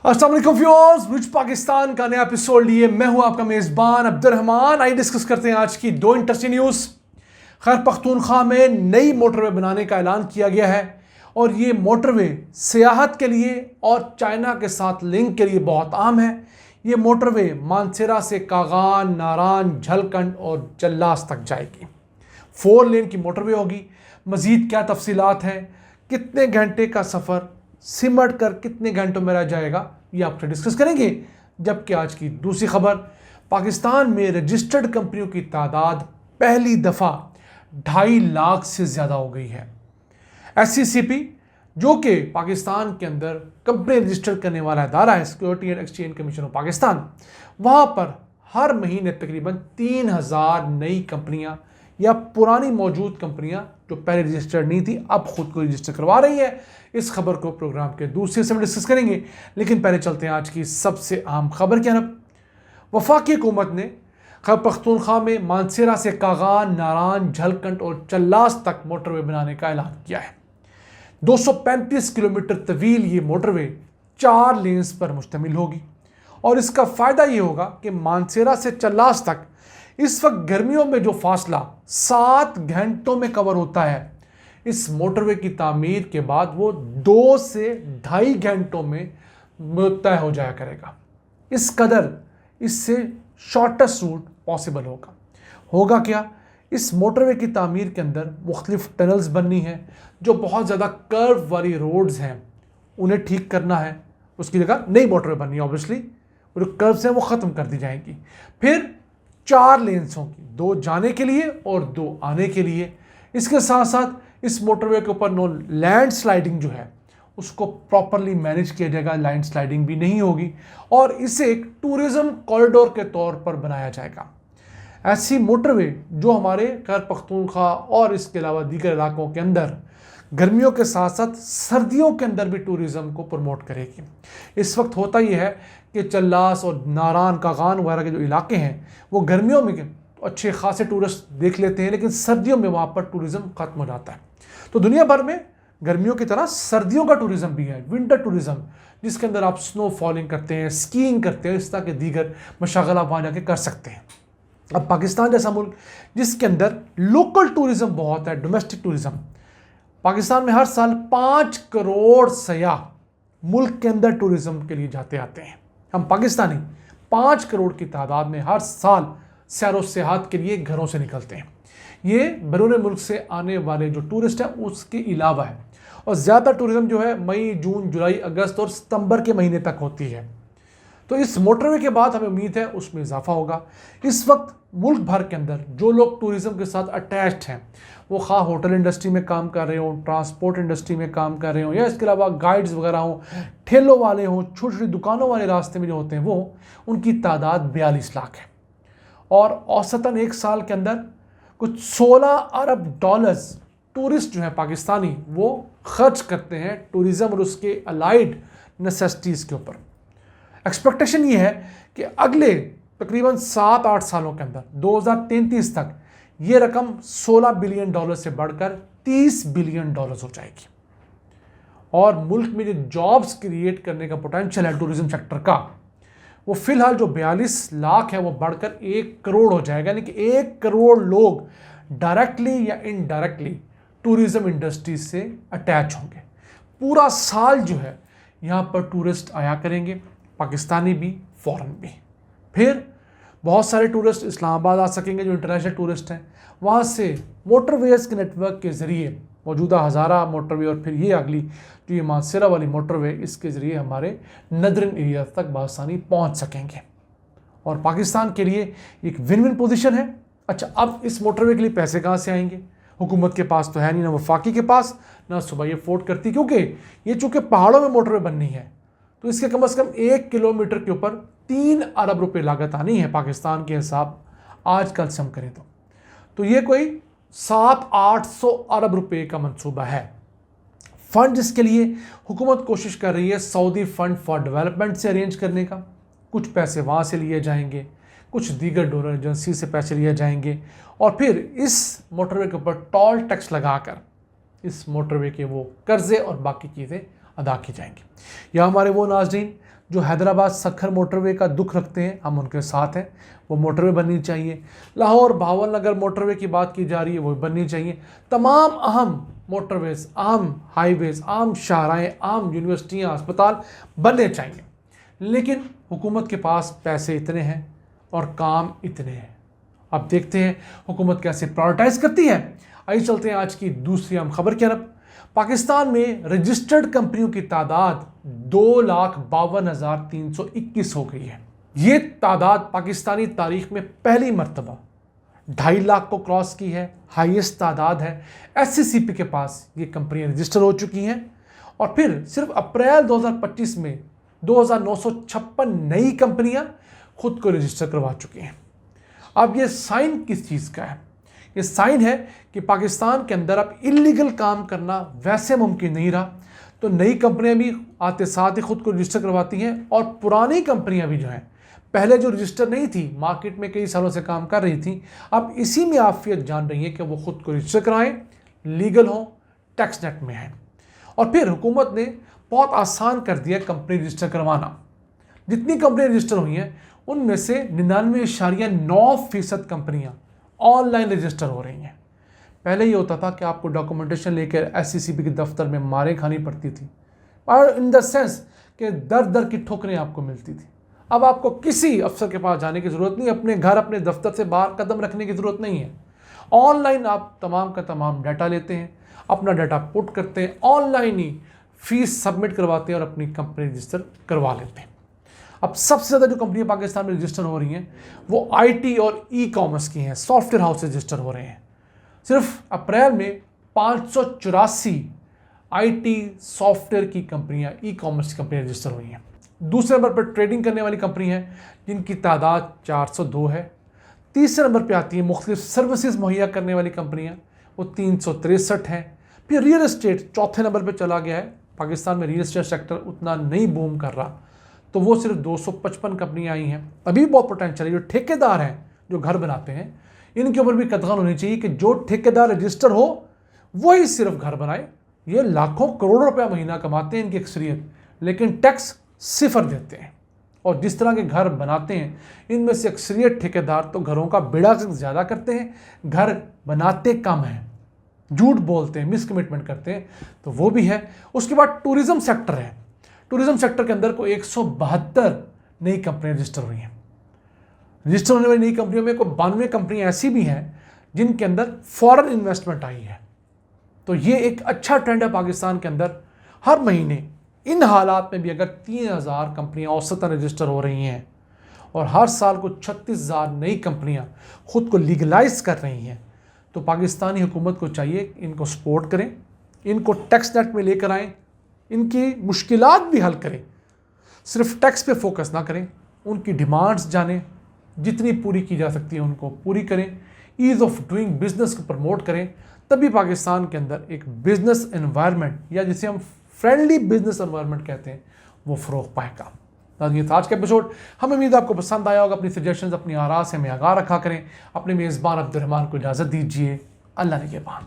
अस्सलाम वालेकुम viewers, rich Pakistan का नया एपिसोड लिए मैं हूं आपका मेज़बान अब्दुर्रहमान। आइए डिस्कस करते हैं आज की दो इंटरेस्टिंग न्यूज़। खैबर पख्तूनख्वा में नई मोटरवे बनाने का ऐलान किया गया है और ये मोटरवे सियाहत के लिए और चाइना के साथ लिंक के लिए बहुत अहम है। ये मोटरवे मानसेरा से कागान, नारान, झलकंड और जल्लास तक जाएगी। 4 लेन की मोटरवे होगी। मज़ीद क्या तफसीलात हैं, कितने घंटे का सफ़र सिमट कर कितने घंटों में रह जाएगा, ये आपसे डिस्कस करेंगे। जबकि आज की दूसरी खबर, पाकिस्तान में रजिस्टर्ड कंपनियों की तादाद पहली दफ़ा 2.5 लाख से ज़्यादा हो गई है। SCCP जो कि पाकिस्तान के अंदर कंपनी रजिस्टर करने वाला अदारा है, security and exchange commission of Pakistan, वहाँ पर हर महीने तकरीबन 3000 नई कंपनियाँ या पुरानी मौजूद कंपनियां जो पहले रजिस्टर्ड नहीं थी अब खुद को रजिस्टर करवा रही है। इस खबर को प्रोग्राम के दूसरे हिस्से में डिस्कस करेंगे, लेकिन पहले चलते हैं आज की सबसे अहम खबर की तरफ। वफाकी हुकूमत ने खैबर पख्तूनख्वा में मानसेरा से कागान, नारान, झलकंड और चल्लास तक मोटरवे बनाने का ऐलान किया है। 235 किलोमीटर तवील ये मोटरवे 4 लेन्स पर मुश्तमिल होगी और इसका फ़ायदा ये होगा कि मानसेरा से चल्लास तक इस वक्त गर्मियों में जो फासला 7 घंटों में कवर होता है, इस मोटरवे की तामीर के बाद वो 2 से 2.5 घंटों में तय हो जाया करेगा। इस कदर इससे शॉर्टेस्ट रूट पॉसिबल होगा क्या? इस मोटरवे की तामीर के अंदर मुख्तलिफ टनल्स बननी है। जो बहुत ज़्यादा कर्व वाली रोड्स हैं उन्हें ठीक करना है, उसकी जगह नई मोटरवे बननी है। ऑब्वियसली जो कर्व्स हैं वो ख़त्म कर दी जाएंगी। फिर 4 लेन्स होंगी, 2 जाने के लिए और 2 आने के लिए। इसके साथ साथ इस मोटरवे के ऊपर नो लैंड स्लाइडिंग जो है उसको प्रॉपरली मैनेज किया जाएगा, लैंड स्लाइडिंग भी नहीं होगी और इसे एक टूरिज़्म कॉरिडोर के तौर पर बनाया जाएगा। ऐसी मोटरवे जो हमारे खैबर पख्तूनख्वा और इसके अलावा दीगर इलाकों के अंदर गर्मियों के साथ साथ सर्दियों के अंदर भी टूरिज़्म को प्रमोट करेगी। इस वक्त होता ही है कि चल्लास और नारान, कागान वगैरह के जो इलाके हैं वो गर्मियों में अच्छे खासे टूरिस्ट देख लेते हैं, लेकिन सर्दियों में वहाँ पर टूरिज़्म ख़त्म हो जाता है। तो दुनिया भर में गर्मियों की तरह सर्दियों का टूरिज़्म भी है, विंटर टूरिज़्म, जिसके अंदर आप स्नो फॉलिंग करते हैं, स्कीइंग करते हैं, इस तरह के दीगर मशागल आप वहाँ जाके कर सकते हैं। अब पाकिस्तान जैसा मुल्क जिसके अंदर लोकल टूरिज़्म बहुत है, डोमेस्टिक टूरिज़्म, पाकिस्तान में हर साल 5 करोड़ सयाह मुल्क के अंदर टूरिज़्म के लिए जाते आते हैं। हम पाकिस्तानी 5 करोड़ की तादाद में हर साल सैर व सियाहत के लिए घरों से निकलते हैं। ये बैरून मुल्क से आने वाले जो टूरिस्ट हैं उसके अलावा है और ज़्यादा टूरिज़्म जो है मई, जून, जुलाई, अगस्त और सितंबर के महीने तक होती है। तो इस मोटरवे के बाद हमें उम्मीद है उसमें इजाफा होगा। इस वक्त मुल्क भर के अंदर जो लोग टूरिज़्म के साथ अटैच्ड हैं, वो खा होटल इंडस्ट्री में काम कर रहे हों, ट्रांसपोर्ट इंडस्ट्री में काम कर रहे हों या इसके अलावा गाइड्स वगैरह हों, ठेलों वाले हों, छोटी छोटी दुकानों वाले रास्ते में जो होते हैं, वो उनकी तादाद 42 लाख है और औसतन एक साल के अंदर कुछ 16 अरब डॉलर्स टूरिस्ट जो हैं पाकिस्तानी वो खर्च करते हैं टूरिज़्म और उसके अलाइड नेसेसिटीज़ के ऊपर। एक्सपेक्टेशन ये है कि अगले तकरीबन 7-8 सालों के अंदर 2033 तक ये रकम 16 बिलियन डॉलर से बढ़कर 30 बिलियन डॉलर हो जाएगी और मुल्क में जो जॉब्स क्रिएट करने का पोटेंशियल है टूरिज़्म सेक्टर का, वो फिलहाल जो 42 लाख है वो बढ़कर 1 करोड़ हो जाएगा। यानी कि 1 करोड़ लोग डायरेक्टली या इनडायरेक्टली टूरिज़्म इंडस्ट्री से अटैच होंगे। पूरा साल जो है यहाँ पर टूरिस्ट आया करेंगे, पाकिस्तानी भी, फ़ॉरेन भी। फिर बहुत सारे टूरिस्ट इस्लामाबाद आ सकेंगे जो इंटरनेशनल टूरिस्ट हैं। वहाँ से मोटरवेज़ के नेटवर्क के ज़रिए मौजूदा हज़ारा मोटरवे और फिर ये अगली जो ये मानसेरा वाली मोटरवे, इसके ज़रिए हमारे नदरन एरिया तक बआसानी पहुँच सकेंगे और पाकिस्तान के लिए एक विन विन पोजीशन है। अच्छा, अब इस मोटरवे के लिए पैसे कहाँ से आएंगे? हुकूमत के पास तो है नहीं, ना वफाकी के पास, ना सुबह ये अफोर्ड करती, क्योंकि ये चूँकि पहाड़ों में मोटरवे बननी है तो इसके कम से कम 1 किलोमीटर के ऊपर 3 अरब रुपए लागत आनी है पाकिस्तान के हिसाब आजकल से हम करें तो ये कोई 700-800 अरब रुपए का मंसूबा है। फंड जिसके लिए हुकूमत कोशिश कर रही है सऊदी फंड फॉर डेवलपमेंट से अरेंज करने का। कुछ पैसे वहाँ से लिए जाएंगे, कुछ दीगर डोनर एजेंसी से पैसे लिए जाएंगे और फिर इस मोटरवे के ऊपर टोल टैक्स लगाकर इस मोटरवे के वो कर्जे और बाकी चीज़ें अदा की जाएंगी। या हमारे वो नाज़रीन जो हैदराबाद सखर मोटरवे का दुख रखते हैं, हम उनके साथ हैं। वो मोटरवे बननी चाहिए। लाहौर भावल नगर मोटरवे की बात की जा रही है, वो बननी चाहिए। तमाम अहम मोटरवेज, अहम हाईवेज, अहम शाहराएँ, अहम यूनिवर्सिटियाँ, अस्पताल बनने चाहिए। लेकिन हुकूमत के पास पैसे इतने हैं और काम इतने हैं। अब देखते हैं हुकूमत कैसे प्रायोरिटाइज करती है। आइए चलते हैं आज की दूसरी अहम खबर की तरफ। पाकिस्तान में रजिस्टर्ड कंपनियों की तादाद 2,52,321 हो गई है। ये तादाद पाकिस्तानी तारीख में पहली मर्तबा 2.5 लाख को क्रॉस की है। हाईएस्ट तादाद है। SCCP के पास ये कंपनियां रजिस्टर हो चुकी हैं। और फिर सिर्फ अप्रैल 2025 में 2,956 नई कंपनियां खुद को रजिस्टर करवा चुकी हैं। अब ये साइन किस चीज़ का है? ये साइन है कि पाकिस्तान के अंदर अब इलीगल काम करना वैसे मुमकिन नहीं रहा। तो नई कंपनियां भी आते साथ ही खुद को रजिस्टर करवाती हैं और पुरानी कंपनियां भी जो हैं, पहले जो रजिस्टर नहीं थी, मार्केट में कई सालों से काम कर रही थी, अब इसी में आफियत जान रही है कि वो खुद को रजिस्टर कराएं, लीगल हो, टैक्स नेट में है। और फिर हुकूमत ने बहुत आसान कर दिया कंपनी रजिस्टर करवाना। जितनी कंपनियां रजिस्टर हुई हैं उनमें से 99.9% कंपनियां ऑनलाइन रजिस्टर हो रही हैं। पहले ये होता था कि आपको डॉक्यूमेंटेशन लेकर SCCP के दफ्तर में मारें खानी पड़ती थी, और इन द सेंस कि दर दर की ठोकरें आपको मिलती थी। अब आपको किसी अफसर के पास जाने की ज़रूरत नहीं, अपने घर अपने दफ्तर से बाहर कदम रखने की ज़रूरत नहीं है। ऑनलाइन आप तमाम का तमाम डाटा लेते हैं, अपना डाटा पुट करते हैं, ऑनलाइन ही फीस सबमिट करवाते हैं और अपनी कंपनी रजिस्टर करवा लेते हैं। अब सबसे ज़्यादा जो कंपनियां पाकिस्तान में रजिस्टर हो रही हैं वो IT और ई-कॉमर्स की हैं। सॉफ्टवेयर हाउस रजिस्टर हो रहे हैं। सिर्फ अप्रैल में 584 IT सॉफ्टवेयर की कंपनियां, ई-कॉमर्स की कंपनियां रजिस्टर हुई हैं। दूसरे नंबर पर ट्रेडिंग करने वाली कंपनी है जिनकी तादाद 402 है। तीसरे नंबर पर आती है मुख्तलिफ सर्विसेज मुहैया करने वाली कंपनियां, वो 363 हैं। फिर रियल एस्टेट चौथे नंबर पर चला गया है। पाकिस्तान में रियल एस्टेट सेक्टर उतना नहीं बूम कर रहा, तो वो सिर्फ 255 कंपनियां आई हैं। अभी बहुत पोटेंशियल है। जो ठेकेदार हैं, जो घर बनाते हैं, इनके ऊपर भी कदगन होनी चाहिए कि जो ठेकेदार रजिस्टर हो वही सिर्फ घर बनाए। ये लाखों करोड़ों रुपया महीना कमाते हैं इनकी अक्सरियत, लेकिन टैक्स सिफर देते हैं। और जिस तरह के घर बनाते हैं इनमें से अक्सरियत ठेकेदार तो घरों का बेड़ा ज़्यादा करते हैं, घर बनाते कम हैं, झूठ बोलते हैं, मिसकमिटमेंट करते हैं, तो वो भी है। उसके बाद टूरिज्म सेक्टर है। टूरिज्म सेक्टर के अंदर को 172 नई कंपनियां रजिस्टर हुई हैं। रजिस्टर होने वाली नई कंपनियों में को 92 कंपनियां ऐसी भी हैं जिनके अंदर फॉरेन इन्वेस्टमेंट आई है। तो ये एक अच्छा ट्रेंड है पाकिस्तान के अंदर। हर महीने इन हालात में भी अगर 3000 कंपनियां औसतन रजिस्टर हो रही हैं और हर साल को 36,000 नई कंपनियां खुद को लीगलाइज कर रही हैं, तो पाकिस्तानी हुकूमत को चाहिए इनको सपोर्ट करें, इनको टैक्स नेट में लेकर आएँ, इनकी मुश्किलात भी हल करें। सिर्फ टैक्स पे फोकस ना करें, उनकी डिमांड्स जानें, जितनी पूरी की जा सकती है उनको पूरी करें। ईज़ ऑफ डूइंग बिजनेस को प्रमोट करें, तभी पाकिस्तान के अंदर एक बिजनेस एनवायरनमेंट, या जिसे हम फ्रेंडली बिजनेस एनवायरनमेंट कहते हैं, वो फ़रोग पाएगा। ये था आज का एपिसोड। हमें उम्मीद आपको पसंद आया होगा। अपनी सजेशंस, अपनी आरा से हमें आगाह रखा करें। अपने मेज़बान अब्दुल रहमान को इजाज़त दीजिए। अल्लाह निगहबान।